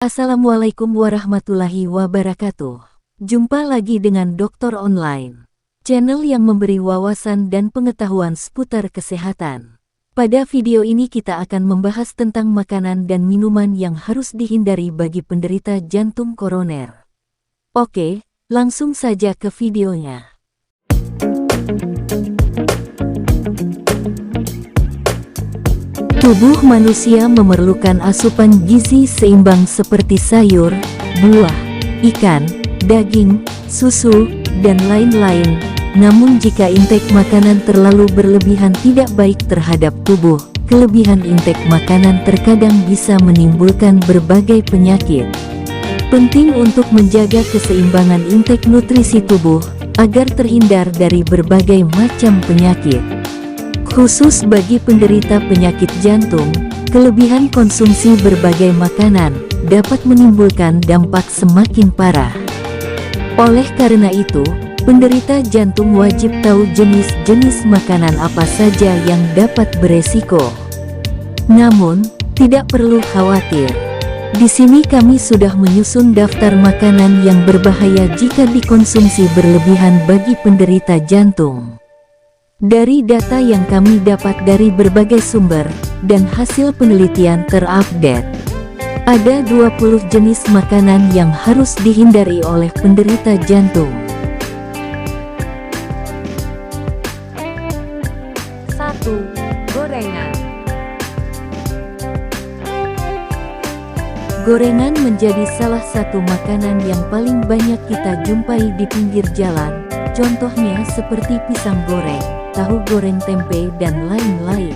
Assalamualaikum warahmatullahi wabarakatuh. Jumpa lagi dengan Dokter Online, channel yang memberi wawasan dan pengetahuan seputar kesehatan. Pada video ini kita akan membahas tentang makanan dan minuman yang harus dihindari bagi penderita jantung koroner. Oke, langsung saja ke videonya. Tubuh manusia memerlukan asupan gizi seimbang seperti sayur, buah, ikan, daging, susu, dan lain-lain. Namun jika intake makanan terlalu berlebihan tidak baik terhadap tubuh. Kelebihan intake makanan terkadang bisa menimbulkan berbagai penyakit. Penting untuk menjaga keseimbangan intake nutrisi tubuh agar terhindar dari berbagai macam penyakit. Khusus bagi penderita penyakit jantung, kelebihan konsumsi berbagai makanan dapat menimbulkan dampak semakin parah. Oleh karena itu, penderita jantung wajib tahu jenis-jenis makanan apa saja yang dapat beresiko. Namun, tidak perlu khawatir. Di sini kami sudah menyusun daftar makanan yang berbahaya jika dikonsumsi berlebihan bagi penderita jantung. Dari data yang kami dapat dari berbagai sumber dan hasil penelitian terupdate, ada 20 jenis makanan yang harus dihindari oleh penderita jantung. 1. Gorengan. Gorengan menjadi salah satu makanan yang paling banyak kita jumpai di pinggir jalan, contohnya seperti pisang goreng, tahu goreng, tempe, dan lain-lain.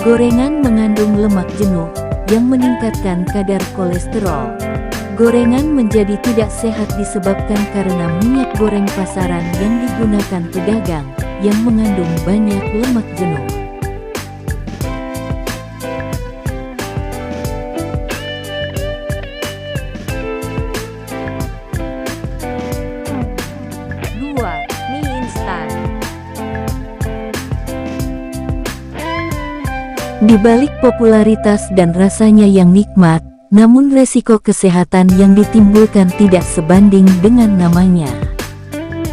Gorengan mengandung lemak jenuh yang meningkatkan kadar kolesterol. Gorengan menjadi tidak sehat disebabkan karena minyak goreng pasaran yang digunakan pedagang yang mengandung banyak lemak jenuh. Di balik popularitas dan rasanya yang nikmat, namun resiko kesehatan yang ditimbulkan tidak sebanding dengan namanya.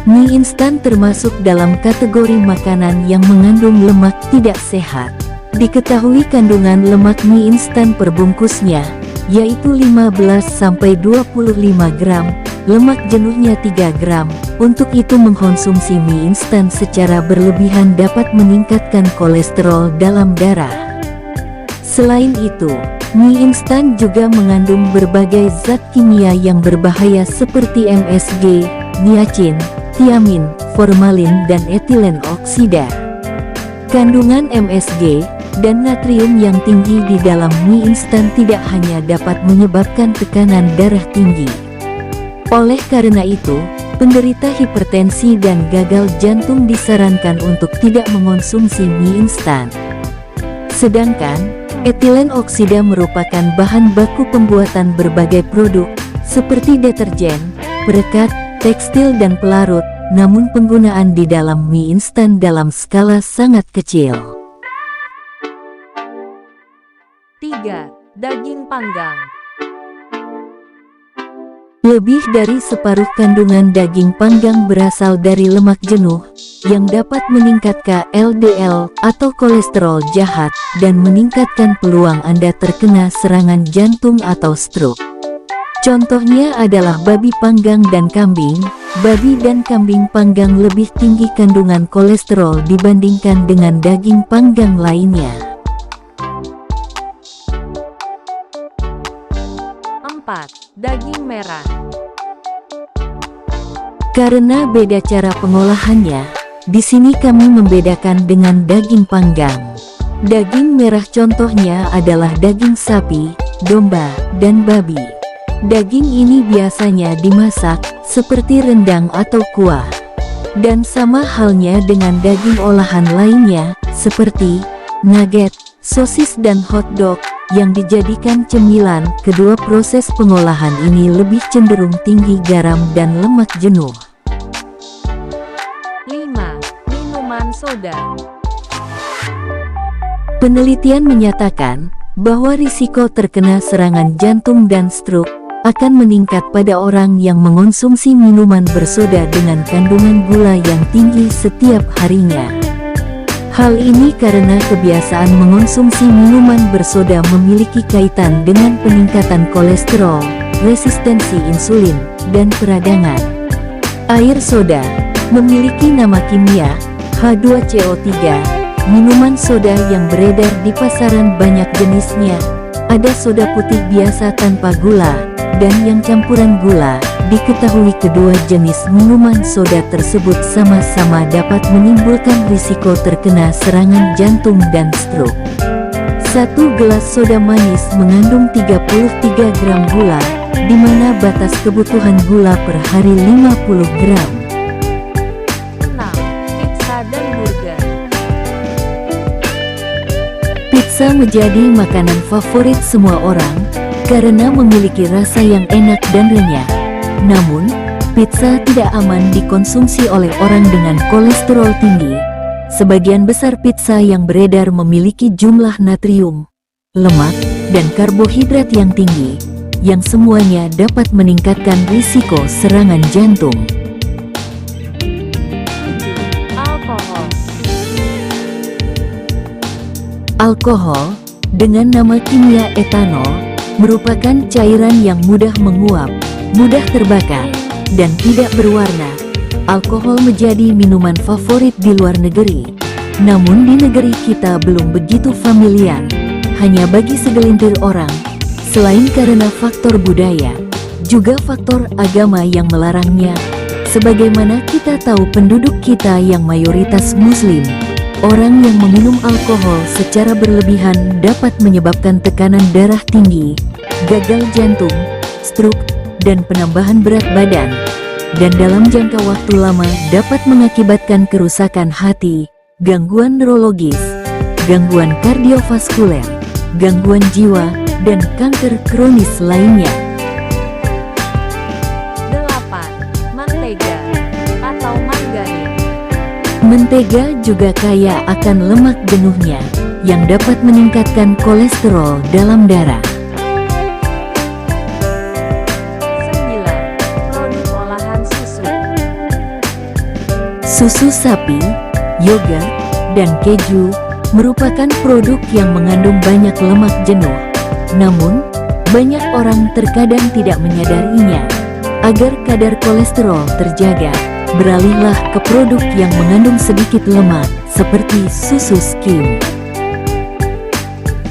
Mie instan termasuk dalam kategori makanan yang mengandung lemak tidak sehat. Diketahui kandungan lemak mie instan per bungkusnya, yaitu 15-25 gram, lemak jenuhnya 3 gram. Untuk itu mengkonsumsi mie instan secara berlebihan dapat meningkatkan kolesterol dalam darah. Selain itu, mie instan juga mengandung berbagai zat kimia yang berbahaya seperti MSG, niacin, tiamin, formalin, dan etilen oksida. Kandungan MSG dan natrium yang tinggi di dalam mie instan tidak hanya dapat menyebabkan tekanan darah tinggi. Oleh karena itu, penderita hipertensi dan gagal jantung disarankan untuk tidak mengonsumsi mie instan. Sedangkan, etilen oksida merupakan bahan baku pembuatan berbagai produk, seperti deterjen, perekat, tekstil, dan pelarut, namun penggunaan di dalam mie instan dalam skala sangat kecil. 3. Daging panggang. Lebih dari separuh kandungan daging panggang berasal dari lemak jenuh, yang dapat meningkatkan LDL atau kolesterol jahat, dan meningkatkan peluang Anda terkena serangan jantung atau stroke. Contohnya adalah babi panggang dan kambing. Babi dan kambing panggang lebih tinggi kandungan kolesterol dibandingkan dengan daging panggang lainnya. 4. Daging merah. Karena beda cara pengolahannya, di sini kami membedakan dengan daging panggang. Daging merah contohnya adalah daging sapi, domba, dan babi. Daging ini biasanya dimasak seperti rendang atau kuah. Dan sama halnya dengan daging olahan lainnya, seperti nugget, sosis, dan hotdog, yang dijadikan cemilan. Kedua proses pengolahan ini lebih cenderung tinggi garam dan lemak jenuh. 5. Minuman soda. Penelitian menyatakan bahwa risiko terkena serangan jantung dan stroke akan meningkat pada orang yang mengonsumsi minuman bersoda dengan kandungan gula yang tinggi setiap harinya. Hal ini karena kebiasaan mengonsumsi minuman bersoda memiliki kaitan dengan peningkatan kolesterol, resistensi insulin, dan peradangan. Air soda memiliki nama kimia H2CO3. Minuman soda yang beredar di pasaran banyak jenisnya. Ada soda putih biasa tanpa gula, dan yang campuran gula. Diketahui kedua jenis minuman soda tersebut sama-sama dapat menimbulkan risiko terkena serangan jantung dan stroke. Satu gelas soda manis mengandung 33 gram gula, di mana batas kebutuhan gula per hari 50 gram. 6. Pizza dan burger. Pizza menjadi makanan favorit semua orang, karena memiliki rasa yang enak dan renyah. Namun, pizza tidak aman dikonsumsi oleh orang dengan kolesterol tinggi. Sebagian besar pizza yang beredar memiliki jumlah natrium, lemak, dan karbohidrat yang tinggi, yang semuanya dapat meningkatkan risiko serangan jantung. 7. Alkohol. Alkohol, dengan nama kimia etanol, merupakan cairan yang mudah menguap, mudah terbakar, dan tidak berwarna. Alkohol menjadi minuman favorit di luar negeri. Namun di negeri kita belum begitu familiar, hanya bagi segelintir orang. Selain karena faktor budaya, juga faktor agama yang melarangnya. Sebagaimana kita tahu penduduk kita yang mayoritas muslim, orang yang meminum alkohol secara berlebihan dapat menyebabkan tekanan darah tinggi, gagal jantung, stroke, dan penambahan berat badan, dan dalam jangka waktu lama dapat mengakibatkan kerusakan hati, gangguan neurologis, gangguan kardiovaskuler, gangguan jiwa, dan kanker kronis lainnya. 8. Mentega atau margarin. Mentega juga kaya akan lemak jenuhnya, yang dapat meningkatkan kolesterol dalam darah. 9. Produk olahan susu. Susu sapi, yogurt, dan keju merupakan produk yang mengandung banyak lemak jenuh. Namun, banyak orang terkadang tidak menyadarinya. Agar kadar kolesterol terjaga, beralihlah ke produk yang mengandung sedikit lemak, seperti susu skim.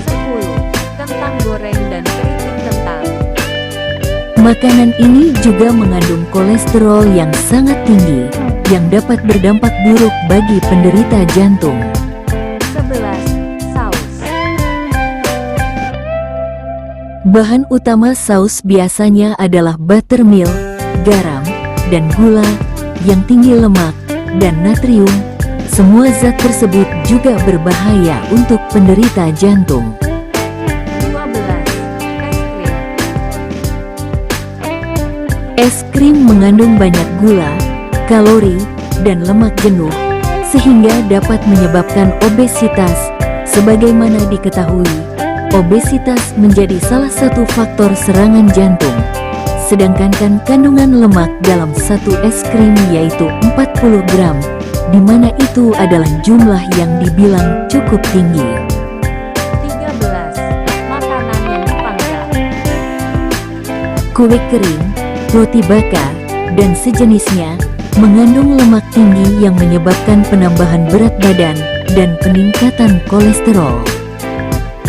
10. Kentang goreng dan keripik kentang. Makanan ini juga mengandung kolesterol yang sangat tinggi, yang dapat berdampak buruk bagi penderita jantung. 11. Saus. Bahan utama saus biasanya adalah buttermilk, garam, dan gula, yang tinggi lemak, dan natrium. Semua zat tersebut juga berbahaya untuk penderita jantung. 12. Es Es krim. krim mengandung banyak gula, kalori, dan lemak jenuh, sehingga dapat menyebabkan obesitas. Sebagaimana diketahui, obesitas menjadi salah satu faktor serangan jantung. Sedangkan kandungan lemak dalam satu es krim yaitu 40 gram, di mana itu adalah jumlah yang dibilang cukup tinggi. 13. Makanan yang dipanggang. Kue kering, roti bakar, dan sejenisnya mengandung lemak tinggi yang menyebabkan penambahan berat badan dan peningkatan kolesterol.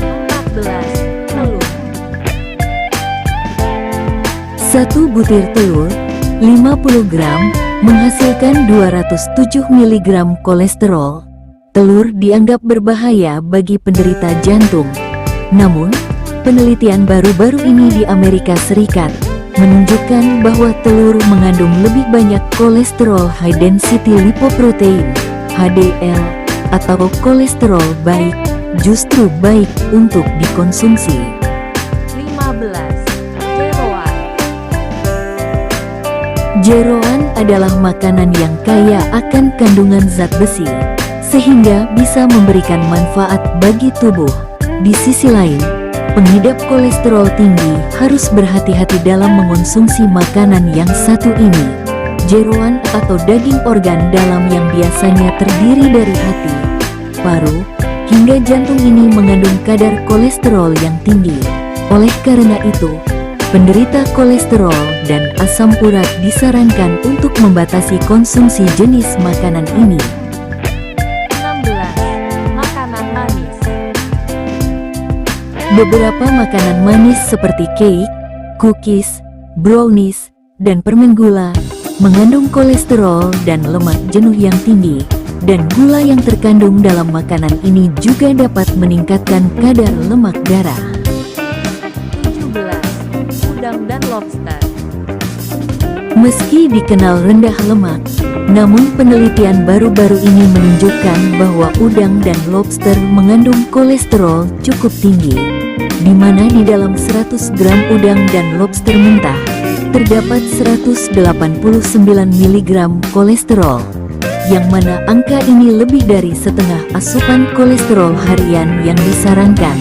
14. Telur. Satu butir telur, 50 gram, menghasilkan 207 mg kolesterol. Telur dianggap berbahaya bagi penderita jantung. Namun, penelitian baru-baru ini di Amerika Serikat menunjukkan bahwa telur mengandung lebih banyak kolesterol high density lipoprotein, HDL, atau kolesterol baik, justru baik untuk dikonsumsi. 15. Jeroan. Jeroan adalah makanan yang kaya akan kandungan zat besi, sehingga bisa memberikan manfaat bagi tubuh. Di sisi lain, Pengidap kolesterol tinggi harus berhati-hati dalam mengonsumsi makanan yang satu ini. Jeroan atau daging organ dalam yang biasanya terdiri dari hati, paru, hingga jantung ini mengandung kadar kolesterol yang tinggi. Oleh karena itu, penderita kolesterol dan asam urat disarankan untuk membatasi konsumsi jenis makanan ini. 16. Makanan manis. Beberapa makanan manis seperti cake, cookies, brownies, dan permen gula mengandung kolesterol dan lemak jenuh yang tinggi, dan gula yang terkandung dalam makanan ini juga dapat meningkatkan kadar lemak darah. 17. Udang dan lobster. Meski dikenal rendah lemak, namun penelitian baru-baru ini menunjukkan bahwa udang dan lobster mengandung kolesterol cukup tinggi, di mana di dalam 100 gram udang dan lobster mentah terdapat 189 mg kolesterol, yang mana angka ini lebih dari setengah asupan kolesterol harian yang disarankan.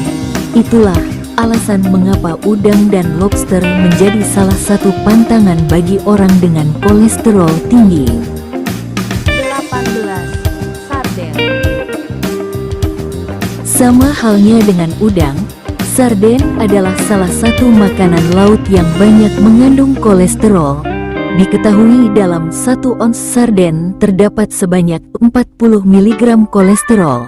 Itulah alasan mengapa udang dan lobster menjadi salah satu pantangan bagi orang dengan kolesterol tinggi. 18. Sarden. Sama halnya dengan udang, sarden adalah salah satu makanan laut yang banyak mengandung kolesterol. Diketahui dalam 1 ons sarden terdapat sebanyak 40 mg kolesterol.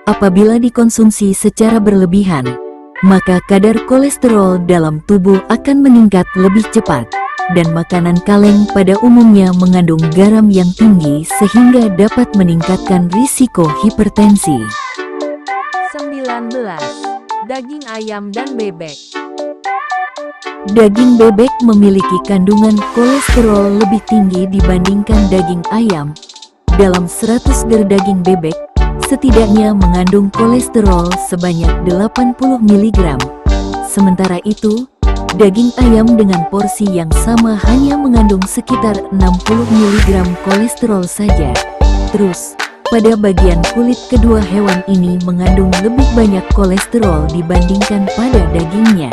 Apabila dikonsumsi secara berlebihan, maka kadar kolesterol dalam tubuh akan meningkat lebih cepat, dan makanan kaleng pada umumnya mengandung garam yang tinggi sehingga dapat meningkatkan risiko hipertensi. 19. Daging ayam dan bebek. Daging bebek memiliki kandungan kolesterol lebih tinggi dibandingkan daging ayam. Dalam 100 gram daging bebek, setidaknya mengandung kolesterol sebanyak 80 mg. Sementara itu, daging ayam dengan porsi yang sama hanya mengandung sekitar 60 mg kolesterol saja. Terus, pada bagian kulit kedua hewan ini mengandung lebih banyak kolesterol dibandingkan pada dagingnya.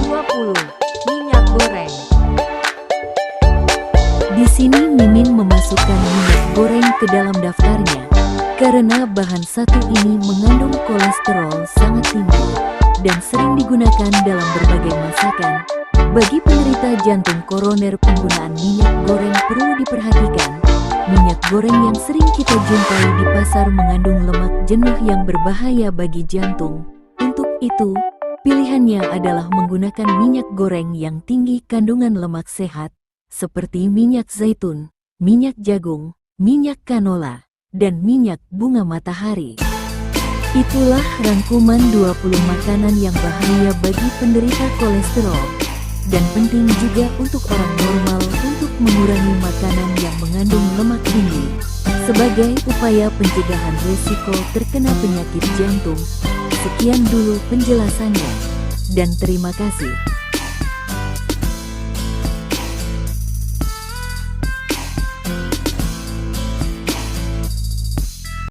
20. Minyak goreng. Di sini Mimin memasukkan minyak goreng ke dalam daftarnya, karena bahan satu ini mengandung kolesterol sangat tinggi dan sering digunakan dalam berbagai masakan. Bagi penderita jantung koroner, penggunaan minyak goreng perlu diperhatikan. Minyak goreng yang sering kita jumpai di pasar mengandung lemak jenuh yang berbahaya bagi jantung. Untuk itu, pilihannya adalah menggunakan minyak goreng yang tinggi kandungan lemak sehat, seperti minyak zaitun, minyak jagung, minyak canola, dan minyak bunga matahari. Itulah rangkuman 20 makanan yang bahaya bagi penderita kolesterol, dan penting juga untuk orang normal untuk mengurangi makanan yang mengandung lemak tinggi, sebagai upaya pencegahan risiko terkena penyakit jantung. Sekian dulu penjelasannya, dan terima kasih.